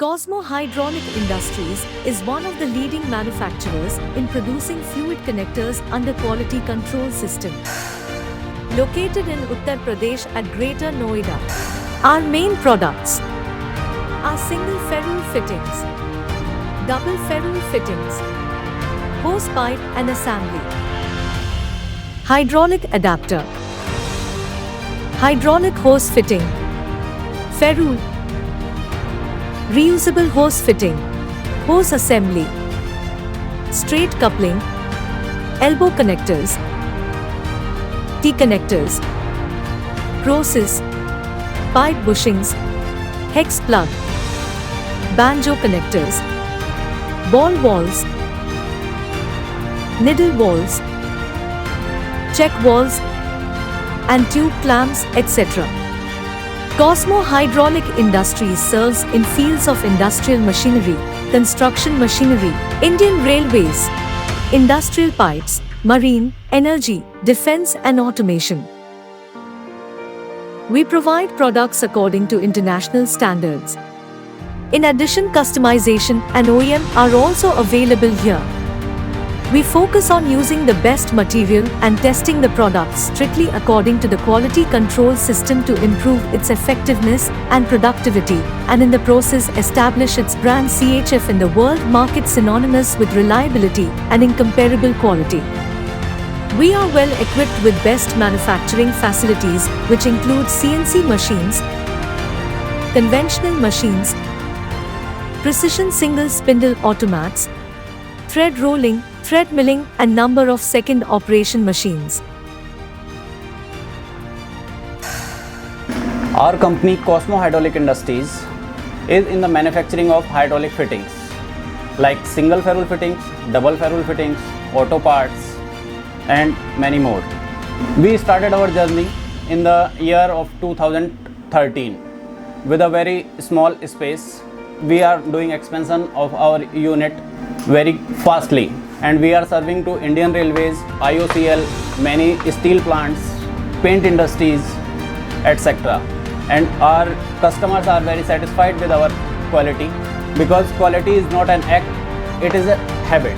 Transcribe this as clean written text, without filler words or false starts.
Cosmo Hydraulic Industries is one of the leading manufacturers in producing fluid connectors under quality control system. Located in Uttar Pradesh at Greater Noida. Our main products are single ferrule fittings, double ferrule fittings, hose pipe and assembly, hydraulic adapter, hydraulic hose fitting, ferrule, reusable hose fitting, hose assembly, straight coupling, elbow connectors, T-connectors, process, pipe bushings, hex plug, banjo connectors, ball walls, needle walls, check walls, and tube clamps, etc. Cosmo Hydraulic Industries serves in fields of industrial machinery, construction machinery, Indian Railways, industrial pipes, marine, energy, defense and automation. We provide products according to international standards. In addition, customization and OEM are also available here. We focus on using the best material and testing the products strictly according to the quality control system to improve its effectiveness and productivity, and in the process establish its brand CHF in the world market synonymous with reliability and incomparable quality. We are well equipped with best manufacturing facilities which include CNC machines, conventional machines, precision single spindle automats, thread rolling, thread milling and number of second operation machines. Our company Cosmo Hydraulic Industries is in the manufacturing of hydraulic fittings like single ferrule fittings, double ferrule fittings, auto parts and many more. We started our journey in the year of 2013 with a very small space. We are doing expansion of our unit very fastly, and we are serving to Indian Railways, IOCL, many steel plants, paint industries, etc. And our customers are very satisfied with our quality, because quality is not an act, it is a habit.